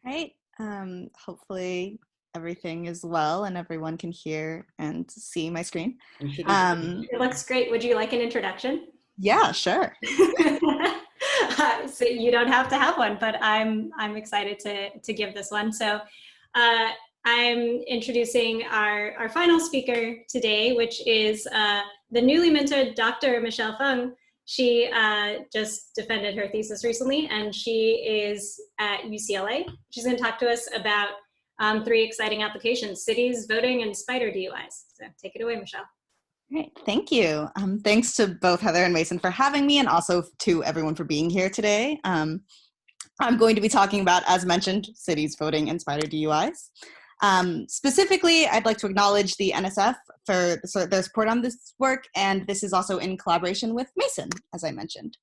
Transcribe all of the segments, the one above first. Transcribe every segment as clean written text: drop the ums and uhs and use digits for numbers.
Right. Hopefully everything is well and everyone can hear and see my screen. You should. It looks great. Would you like an introduction? Yeah, sure. So you don't have to have one, but I'm excited to give this one. So I'm introducing our final speaker today, which is the newly minted Dr. Michelle Fung. She just defended her thesis recently, and she is at UCLA. She's going to talk to us about 3 exciting applications: cities, voting, and spider DUIs. So take it away, Michelle. Great, thank you. Thanks to both Heather and Mason for having me, and also to everyone for being here today. I'm going to be talking about, as mentioned, cities, voting, and spider DUIs. Specifically, I'd like to acknowledge the NSF for their support on this work, and this is also in collaboration with Mason, as I mentioned.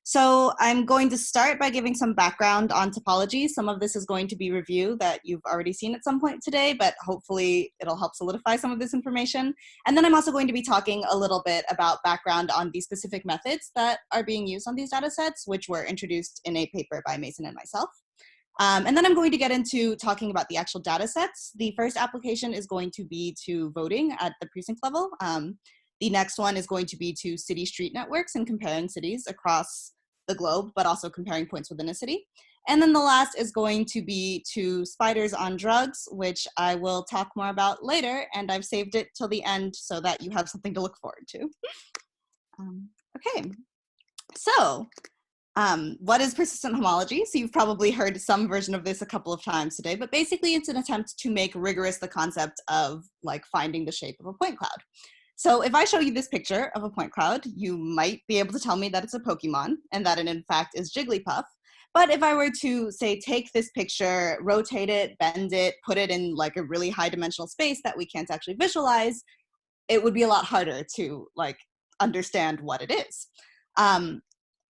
So I'm going to start by giving some background on topology. Some of this is going to be review that you've already seen at some point today, but hopefully it'll help solidify some of this information. And then I'm also going to be talking a little bit about background on the specific methods that are being used on these data sets, which were introduced in a paper by Mason and myself. And then I'm going to get into talking about the actual data sets. The first application is going to be to voting at the precinct level. The next one is going to be to city-street networks and comparing cities across the globe, but also comparing points within a city. And then the last is going to be to spiders on drugs, which I will talk more about later, and I've saved it till the end so that you have something to look forward to. Okay, so what is persistent homology? So you've probably heard some version of this a couple of times today, but basically it's an attempt to make rigorous the concept of like finding the shape of a point cloud. So if I show you this picture of a point cloud, you might be able to tell me that it's a Pokemon and that it in fact is Jigglypuff. But if I were to say, take this picture, rotate it, bend it, put it in like a really high dimensional space that we can't actually visualize, it would be a lot harder to like understand what it is.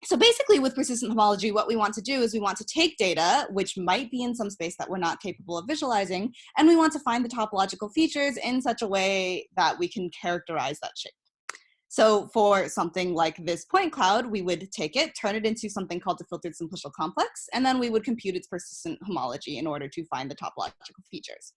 So basically with persistent homology, what we want to do is we want to take data, which might be in some space that we're not capable of visualizing, and we want to find the topological features in such a way that we can characterize that shape. So for something like this point cloud, we would take it, turn it into something called the filtered simplicial complex, and then we would compute its persistent homology in order to find the topological features.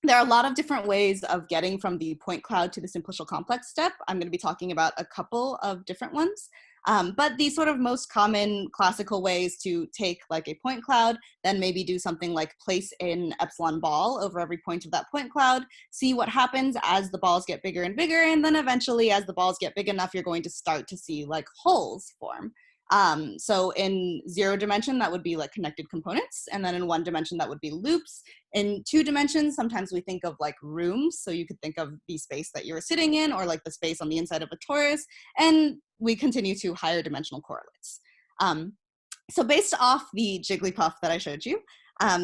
There are a lot of different ways of getting from the point cloud to the simplicial complex step. I'm going to be talking about a couple of different ones. But the sort of most common classical ways to take like a point cloud, then maybe do something like place an epsilon ball over every point of that point cloud, see what happens as the balls get bigger and bigger, and then eventually as the balls get big enough, you're going to start to see like holes form. So in 0 dimension, that would be like connected components. And then in 1 dimension, that would be loops. In 2 dimensions, sometimes we think of like rooms. So you could think of the space that you're sitting in or like the space on the inside of a torus. And we continue to higher dimensional correlates. So based off the Jigglypuff that I showed you,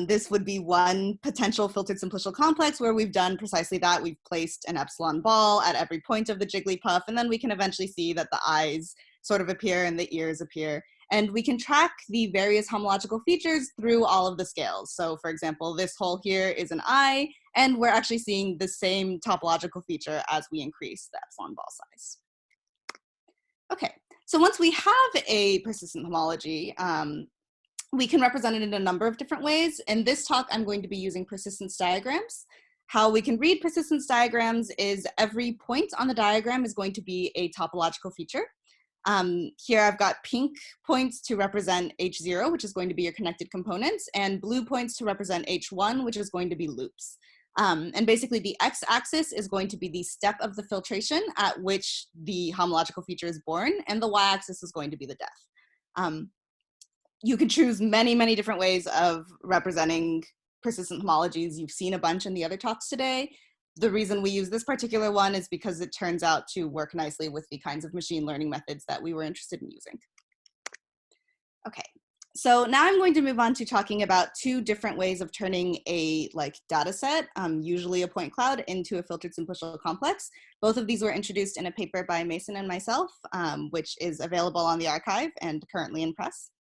this would be one potential filtered simplicial complex where we've done precisely that. We've placed an epsilon ball at every point of the Jigglypuff, and then we can eventually see that the eyes sort of appear and the ears appear. And we can track the various homological features through all of the scales. So for example, this hole here is an eye, and we're actually seeing the same topological feature as we increase the epsilon ball size. Okay, so once we have a persistent homology, we can represent it in a number of different ways. In this talk, I'm going to be using persistence diagrams. How we can read persistence diagrams is every point on the diagram is going to be a topological feature. Here I've got pink points to represent H0, which is going to be your connected components, and blue points to represent H1, which is going to be loops. And basically the x-axis is going to be the step of the filtration at which the homological feature is born, and the y-axis is going to be the death. You could choose many, many different ways of representing persistent homologies. You've seen a bunch in the other talks today. The reason we use this particular one is because it turns out to work nicely with the kinds of machine learning methods that we were interested in using. Okay, so now I'm going to move on to talking about 2 different ways of turning a data set, usually a point cloud, into a filtered simplicial complex. Both of these were introduced in a paper by Mason and myself, which is available on the archive and currently in press.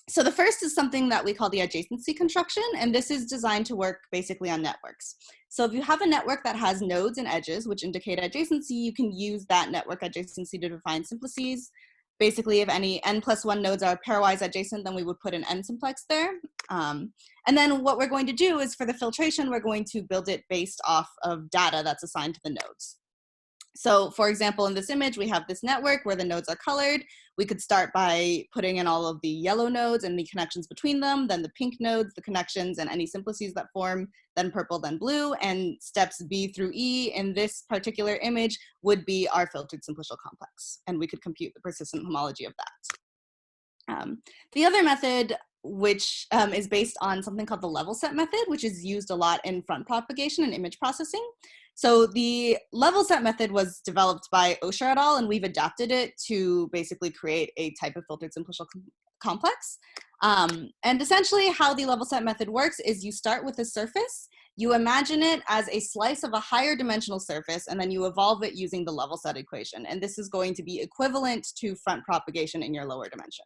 So the first is something that we call the adjacency construction, and this is designed to work basically on networks. So if you have a network that has nodes and edges, which indicate adjacency, you can use that network adjacency to define simplices. basically if any n+1 nodes are pairwise adjacent, then we would put an n simplex there. And then what we're going to do is for the filtration, we're going to build it based off of data that's assigned to the nodes. So for example, in this image, we have this network where the nodes are colored. We could start by putting in all of the yellow nodes and the connections between them, then the pink nodes, the connections, and any simplices that form, then purple, then blue, and steps B through E in this particular image would be our filtered simplicial complex, and we could compute the persistent homology of that. The other method, which is based on something called the level set method, which is used a lot in front propagation and image processing. So the level set method was developed by Osher et al., and we've adapted it to basically create a type of filtered simplicial complex. And essentially how the level set method works is you start with a surface, you imagine it as a slice of a higher dimensional surface, and then you evolve it using the level set equation. And this is going to be equivalent to front propagation in your lower dimension.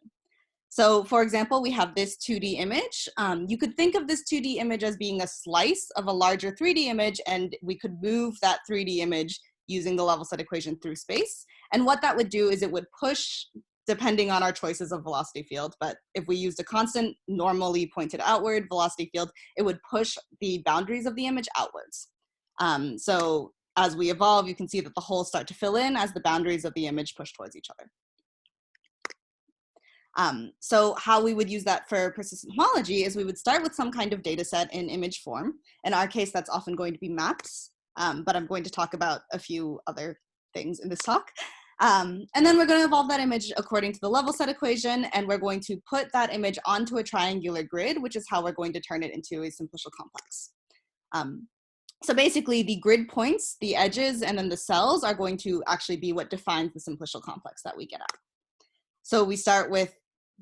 So for example, we have this 2D image. You could think of this 2D image as being a slice of a larger 3D image, and we could move that 3D image using the level set equation through space. And what that would do is it would push, depending on our choices of velocity field, but if we used a constant normally pointed outward velocity field, it would push the boundaries of the image outwards. So as we evolve, you can see that the holes start to fill in as the boundaries of the image push towards each other. So how we would use that for persistent homology is we would start with some kind of data set in image form. In our case, that's often going to be maps, but I'm going to talk about a few other things in this talk. And then we're going to evolve that image according to the level set equation, and we're going to put that image onto a triangular grid, which is how we're going to turn it into a simplicial complex. So basically, the grid points, the edges, and then the cells are going to actually be what defines the simplicial complex that we get out. So we start with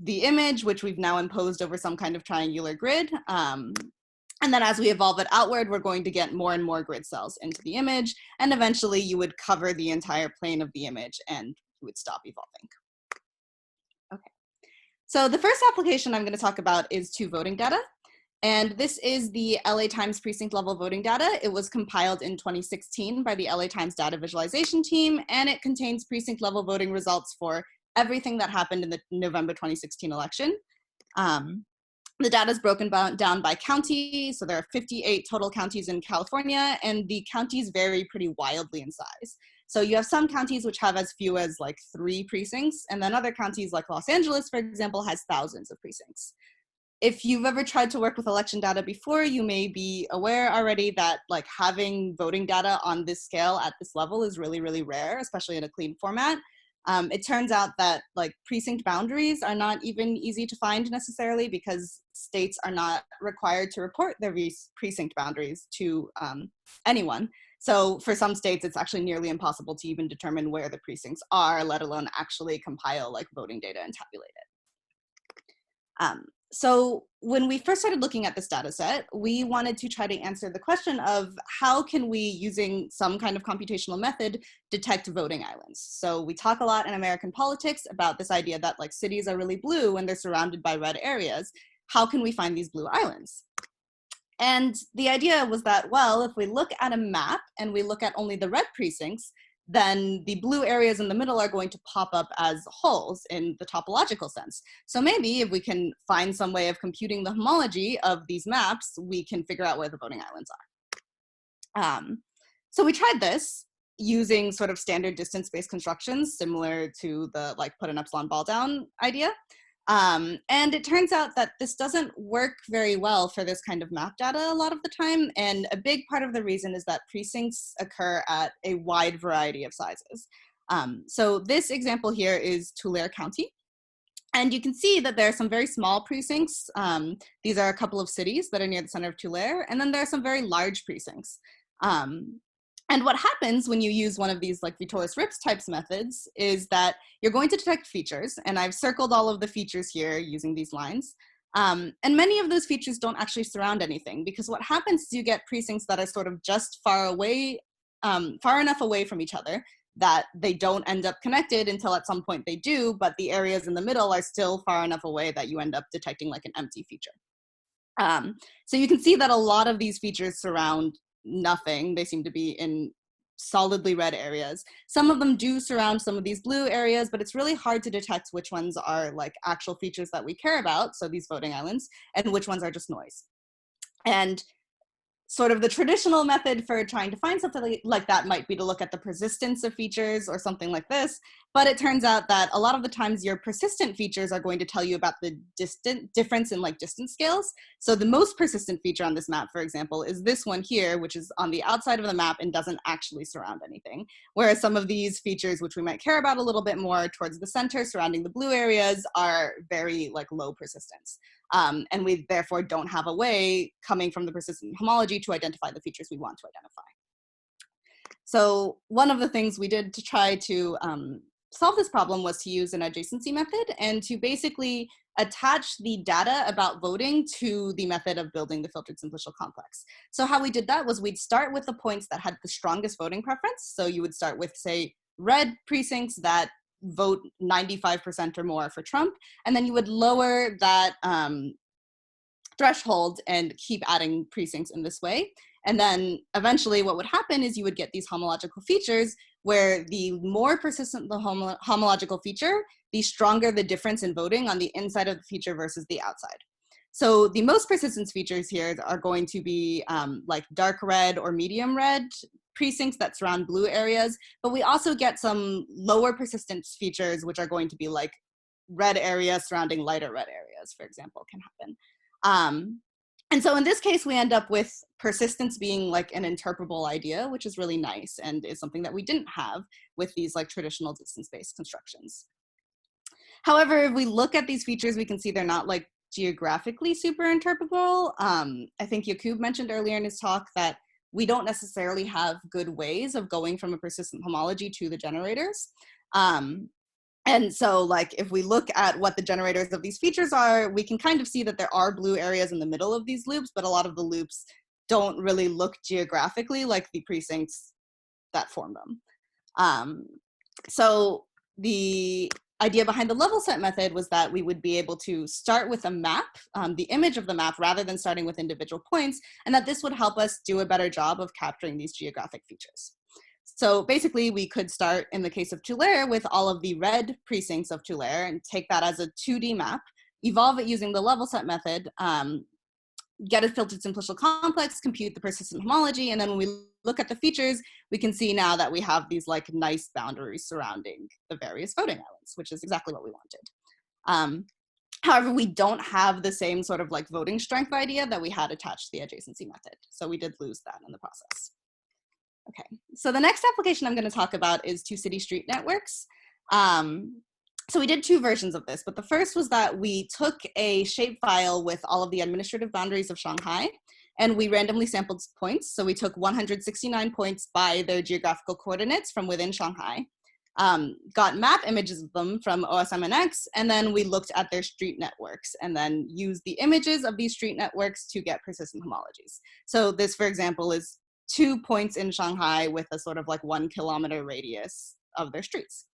the image, which we've now imposed over some kind of triangular grid. And then as we evolve it outward, we're going to get more and more grid cells into the image. And eventually you would cover the entire plane of the image and you would stop evolving. Okay. So the first application I'm going to talk about is to voting data. And this is the LA Times precinct level voting data. It was compiled in 2016 by the LA Times data visualization team, and it contains precinct level voting results for everything that happened in the November 2016 election. The data is broken down by county. So there are 58 total counties in California, and the counties vary pretty wildly in size. So you have some counties which have as few as like 3 precincts, and then other counties like Los Angeles, for example, has thousands of precincts. If you've ever tried to work with election data before, you may be aware already that like having voting data on this scale at this level is really, really rare, especially in a clean format. It turns out that like precinct boundaries are not even easy to find necessarily because states are not required to report their precinct boundaries to anyone. So for some states, it's actually nearly impossible to even determine where the precincts are, let alone actually compile like voting data and tabulate it. So when we first started looking at this data set, we wanted to try to answer the question of how can we, using some kind of computational method, detect voting islands? So we talk a lot in American politics about this idea that like cities are really blue when they're surrounded by red areas. How can we find these blue islands? And the idea was that, well, if we look at a map and we look at only the red precincts, then the blue areas in the middle are going to pop up as holes in the topological sense. So maybe if we can find some way of computing the homology of these maps, we can figure out where the voting islands are. So we tried this using sort of standard distance-based constructions, similar to the like put an epsilon ball down idea. And it turns out that this doesn't work very well for this kind of map data a lot of the time. And a big part of the reason is that precincts occur at a wide variety of sizes. So this example here is Tulare County. And you can see that there are some very small precincts. These are a couple of cities that are near the center of Tulare. And then there are some very large precincts. And what happens when you use one of these like Vitoris-Rips types methods is that you're going to detect features, and I've circled all of the features here using these lines. And many of those features don't actually surround anything, because what happens is you get precincts that are sort of just far away, far enough away from each other that they don't end up connected until at some point they do, but the areas in the middle are still far enough away that you end up detecting like an empty feature. So you can see that a lot of these features surround nothing. They seem to be in solidly red areas. Some of them do surround some of these blue areas, but it's really hard to detect which ones are like actual features that we care about, so these voting islands, and which ones are just noise. And sort of the traditional method for trying to find something like that might be to look at the persistence of features or something like this. But it turns out that a lot of the times your persistent features are going to tell you about the difference in like distance scales. So the most persistent feature on this map, for example, is this one here, which is on the outside of the map and doesn't actually surround anything. Whereas some of these features, which we might care about a little bit more towards the center surrounding the blue areas, are very like low persistence. And we therefore don't have a way coming from the persistent homology to identify the features we want to identify. So one of the things we did to try to solve this problem was to use an adjacency method and to basically attach the data about voting to the method of building the filtered simplicial complex. So how we did that was we'd start with the points that had the strongest voting preference. So you would start with, say, red precincts that vote 95% or more for Trump, and then you would lower that threshold and keep adding precincts in this way. And then eventually what would happen is you would get these homological features where the more persistent the homological feature, the stronger the difference in voting on the inside of the feature versus the outside. So the most persistence features here are going to be like dark red or medium red precincts that surround blue areas, but we also get some lower persistence features, which are going to be like red areas surrounding lighter red areas, for example, can happen. And so in this case, we end up with persistence being like an interpretable idea, which is really nice and is something that we didn't have with these like traditional distance-based constructions. However, if we look at these features, we can see they're not like geographically super interpretable. I think Yakub mentioned earlier in his talk that we don't necessarily have good ways of going from a persistent homology to the generators. And so like if we look at what the generators of these features are, we can kind of see that there are blue areas in the middle of these loops, but a lot of the loops don't really look geographically like the precincts that form them. So the idea behind the level set method was that we would be able to start with a map, the image of the map, rather than starting with individual points, and that this would help us do a better job of capturing these geographic features. So basically, we could start, in the case of Tulare, with all of the red precincts of Tulare and take that as a 2D map, evolve it using the level set method, get a filtered simplicial complex, compute the persistent homology, and then when we look at the features, we can see now that we have these like nice boundaries surrounding the various voting islands, which is exactly what we wanted. However, we don't have the same sort of like voting strength idea that we had attached to the adjacency method. So we did lose that in the process. Okay, so the next application I'm going to talk about is two-city street networks. So we did two versions of this, but the first was that we took a shapefile with all of the administrative boundaries of Shanghai, and we randomly sampled points. So we took 169 points by their geographical coordinates from within Shanghai, got map images of them from OSMNX, and then we looked at their street networks and then used the images of these street networks to get persistent homologies. So this, for example, is 2 points in Shanghai with a sort of like 1 kilometer radius of their streets.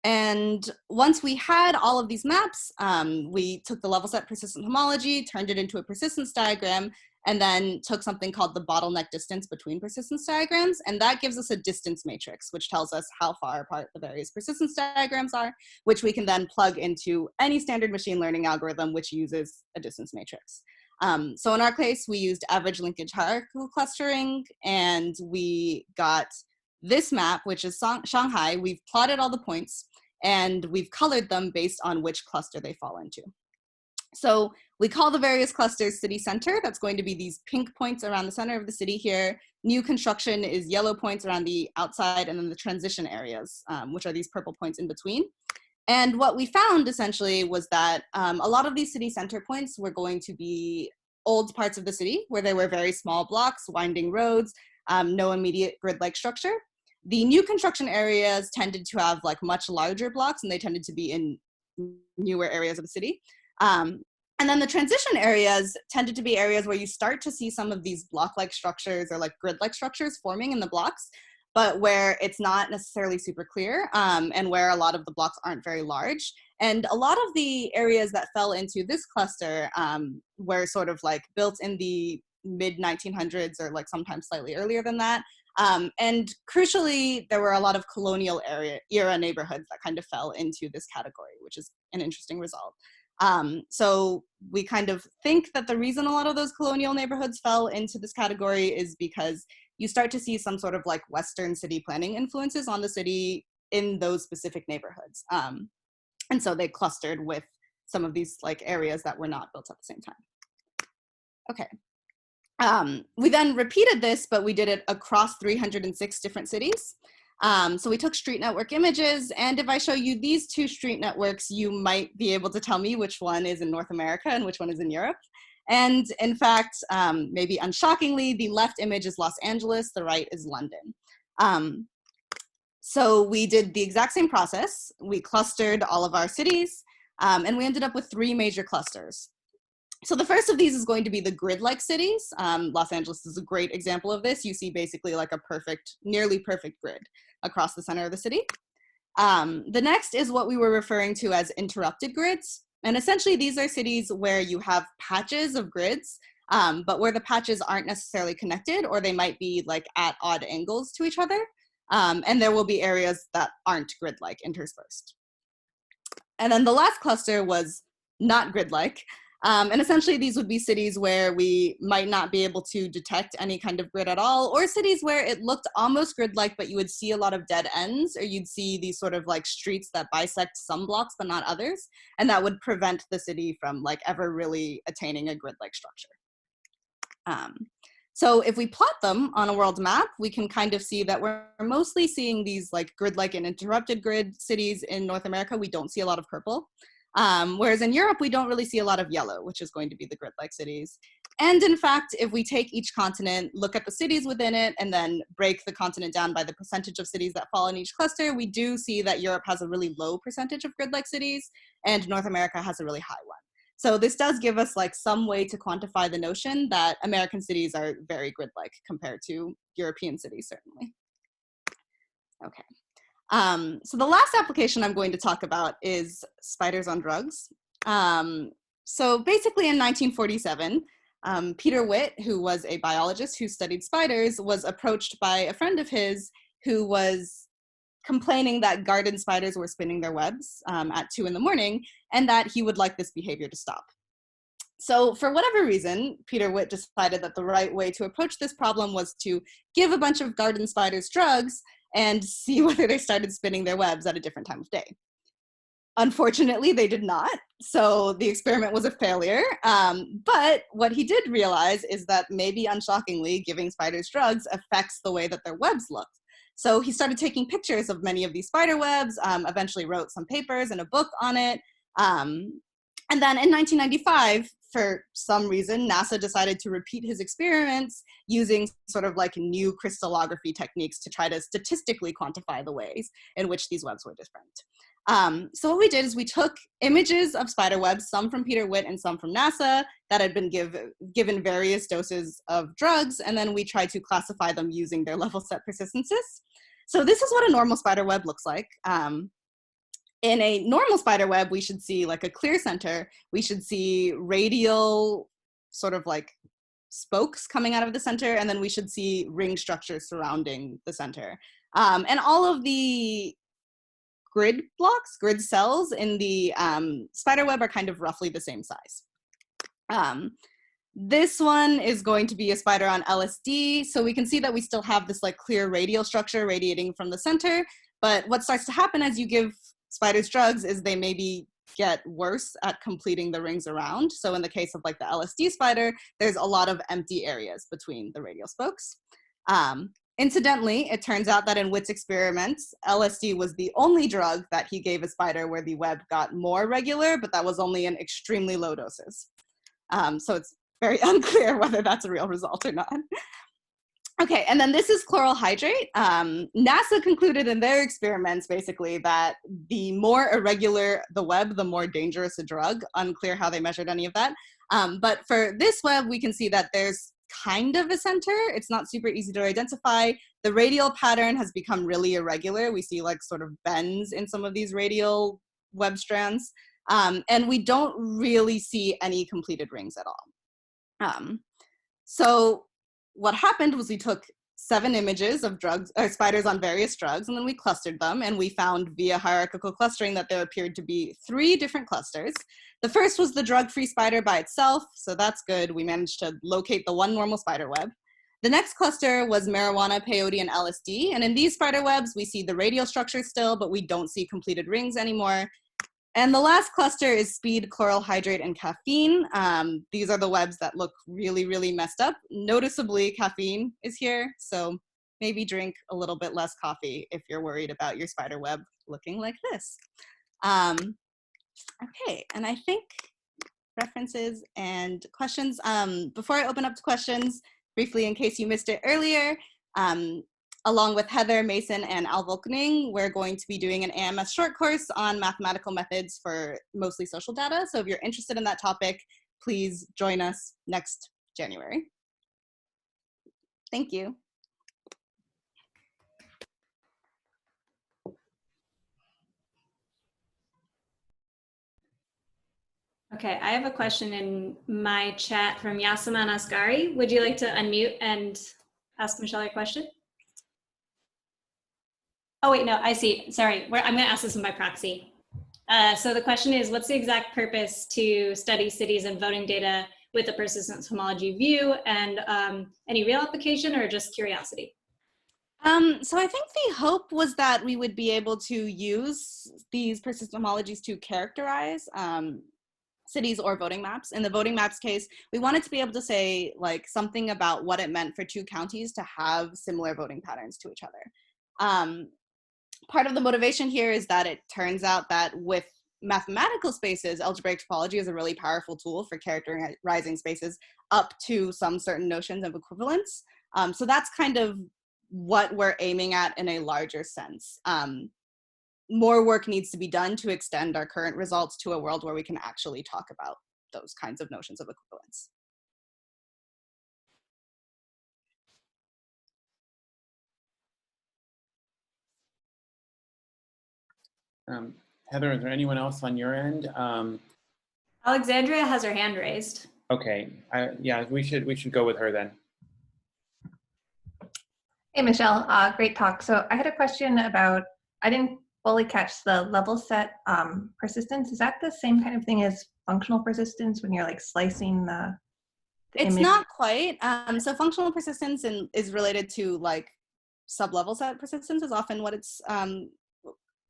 And once we had all of these maps, we took the level set persistent homology, turned it into a persistence diagram, and then took something called the bottleneck distance between persistence diagrams. And that gives us a distance matrix, which tells us how far apart the various persistence diagrams are, which we can then plug into any standard machine learning algorithm which uses a distance matrix. So in our case, we used average linkage hierarchical clustering, and we got this map, which is Shanghai. We've plotted all the points, and we've colored them based on which cluster they fall into. So we call the various clusters city center. That's going to be these pink points around the center of the city here. New construction is yellow points around the outside, and then the transition areas, which are these purple points in between. And what we found essentially was that a lot of these city center points were going to be old parts of the city where there were very small blocks, winding roads, no immediate grid-like structure. The new construction areas tended to have like much larger blocks, and they tended to be in newer areas of the city. And then the transition areas tended to be areas where you start to see some of these block-like structures or like grid-like structures forming in the blocks, but where it's not necessarily super clear, and where a lot of the blocks aren't very large. And a lot of the areas that fell into this cluster were sort of like built in the mid-1900s or like sometimes slightly earlier than that. And crucially, there were a lot of colonial era neighborhoods that kind of fell into this category, which is an interesting result. So we kind of think that the reason a lot of those colonial neighborhoods fell into this category is because you start to see some sort of like Western city planning influences on the city in those specific neighborhoods. And so they clustered with some of these like areas that were not built at the same time. Okay. We then repeated this, but we did it across 306 different cities. So we took street network images, and if I show you these two street networks, you might be able to tell me which one is in North America and which one is in Europe. And in fact, maybe unshockingly, the left image is Los Angeles, the right is London. So we did the exact same process. We clustered all of our cities, and we ended up with 3 major clusters. So the first of these is going to be the grid-like cities. Los Angeles is a great example of this. You see basically like a perfect, nearly perfect grid across the center of the city. The next is what we were referring to as interrupted grids. And essentially these are cities where you have patches of grids, but where the patches aren't necessarily connected, or they might be like at odd angles to each other. And there will be areas that aren't grid-like interspersed. And then the last cluster was not grid-like. And essentially these would be cities where we might not be able to detect any kind of grid at all, or cities where it looked almost grid-like, but you would see a lot of dead ends, or you'd see these sort of like streets that bisect some blocks but not others, and that would prevent the city from like ever really attaining a grid-like structure. So if we plot them on a world map, we can kind of see that we're mostly seeing these like grid-like and interrupted grid cities in North America. We don't see a lot of purple. Whereas in Europe, we don't really see a lot of yellow, which is going to be the grid-like cities. And in fact, if we take each continent, look at the cities within it, and then break the continent down by the percentage of cities that fall in each cluster, we do see that Europe has a really low percentage of grid-like cities, and North America has a really high one. So this does give us like some way to quantify the notion that American cities are very grid-like compared to European cities, certainly. Okay. So the last application I'm going to talk about is spiders on drugs. So basically in 1947, Peter Witt, who was a biologist who studied spiders, was approached by a friend of his who was complaining that garden spiders were spinning their webs at 2 in the morning, and that he would like this behavior to stop. So for whatever reason, Peter Witt decided that the right way to approach this problem was to give a bunch of garden spiders drugs and see whether they started spinning their webs at a different time of day. Unfortunately, they did not, so the experiment was a failure. But what he did realize is that maybe unshockingly, giving spiders drugs affects the way that their webs look. So he started taking pictures of many of these spider webs, eventually wrote some papers and a book on it. And then in 1995, for some reason, NASA decided to repeat his experiments using sort of like new crystallography techniques to try to statistically quantify the ways in which these webs were different. So what we did is we took images of spider webs, some from Peter Witt and some from NASA, that had been given various doses of drugs, and then we tried to classify them using their level set persistences. So this is what a normal spider web looks like. In a normal spider web, we should see like a clear center. We should see radial sort of like spokes coming out of the center, and then we should see ring structures surrounding the center. And all of the grid blocks, grid cells in the spider web are kind of roughly the same size. This one is going to be a spider on LSD. So we can see that we still have this like clear radial structure radiating from the center. But what starts to happen as you give spiders drugs is they maybe get worse at completing the rings around. So in the case of like the LSD spider, there's a lot of empty areas between the radial spokes. Incidentally, it turns out that in Witt's experiments, LSD was the only drug that he gave a spider where the web got more regular, but that was only in extremely low doses. So it's very unclear whether that's a real result or not. Okay, and then this is chloral hydrate. NASA concluded in their experiments basically that the more irregular the web, the more dangerous a drug. Unclear how they measured any of that. But for this web, we can see that there's kind of a center. It's not super easy to identify. The radial pattern has become really irregular. We see like sort of bends in some of these radial web strands. And we don't really see any completed rings at all. So what happened was we took 7 images of drugs or spiders on various drugs, and then we clustered them, and we found via hierarchical clustering that there appeared to be 3 different clusters. The first was the drug-free spider by itself, so that's good. We managed to locate the one normal spider web. The next cluster was marijuana, peyote, and LSD, and in these spider webs, we see the radial structure still, but we don't see completed rings anymore. And the last cluster is speed, chloral hydrate, and caffeine. These are the webs that look really, really messed up. Noticeably, caffeine is here, so maybe drink a little bit less coffee if you're worried about your spider web looking like this. Okay, and I think references and questions. Before I open up to questions, briefly in case you missed it earlier, along with Heather, Mason, and Al Volkening, we're going to be doing an AMS short course on mathematical methods for mostly social data. So if you're interested in that topic, please join us next January. Thank you. Okay, I have a question in my chat from Yasaman Asghari. Would you like to unmute and ask Michelle your question? Oh wait, no, I see. Sorry, I'm going to ask this one by proxy. So the question is, what's the exact purpose to study cities and voting data with a persistence homology view, and any real application or just curiosity? So I think the hope was that we would be able to use these persistent homologies to characterize cities or voting maps. In the voting maps case, we wanted to be able to say like something about what it meant for 2 counties to have similar voting patterns to each other. Part of the motivation here is that it turns out that with mathematical spaces, algebraic topology is a really powerful tool for characterizing spaces up to some certain notions of equivalence. So that's kind of what we're aiming at in a larger sense. More work needs to be done to extend our current results to a world where we can actually talk about those kinds of notions of equivalence. Heather, is there anyone else on your end? Alexandria has her hand raised. Okay, yeah, we should go with her then. Hey, Michelle, great talk. So I had a question about, I didn't fully catch the level set persistence. Is that the same kind of thing as functional persistence when you're like slicing the it's image? not quite. So functional persistence is related to like sub-level set persistence is often what it's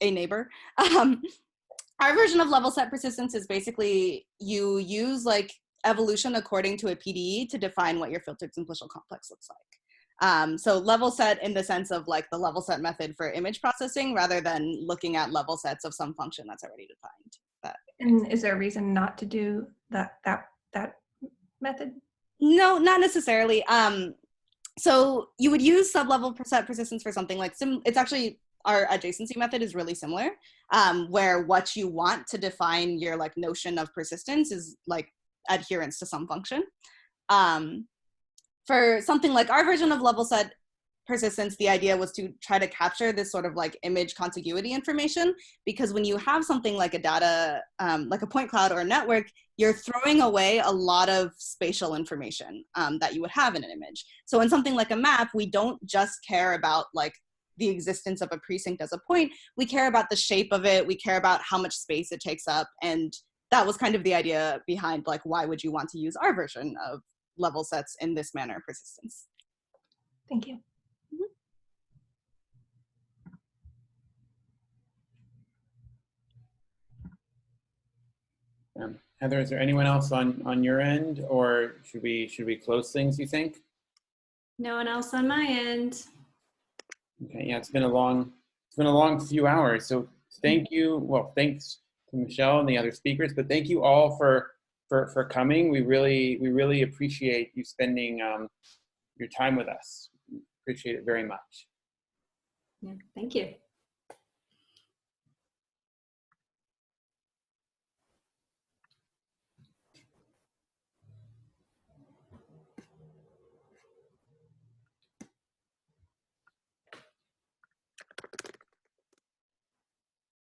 a neighbor. Our version of level set persistence is basically you use like evolution according to a PDE to define what your filtered simplicial complex looks like. So level set in the sense of like the level set method for image processing rather than looking at level sets of some function that's already defined. And is there a reason not to do that method? No, not necessarily. So you would use sub-level set persistence for something like it's actually our adjacency method is really similar, where what you want to define your like notion of persistence is like adherence to some function. For something like our version of level set persistence, the idea was to try to capture this sort of like image contiguity information, because when you have something like a data, like a point cloud or a network, you're throwing away a lot of spatial information that you would have in an image. So in something like a map, we don't just care about like the existence of a precinct as a point, we care about the shape of it, we care about how much space it takes up, and that was kind of the idea behind like why would you want to use our version of level sets in this manner of persistence. Thank you. Heather, is there anyone else on your end, or should we close things, you think? No one else on my end. Okay, yeah, it's been a long few hours. So thank you. Well, thanks to Michelle and the other speakers, but thank you all for coming. We really appreciate you spending your time with us. Appreciate it very much. Yeah, thank you.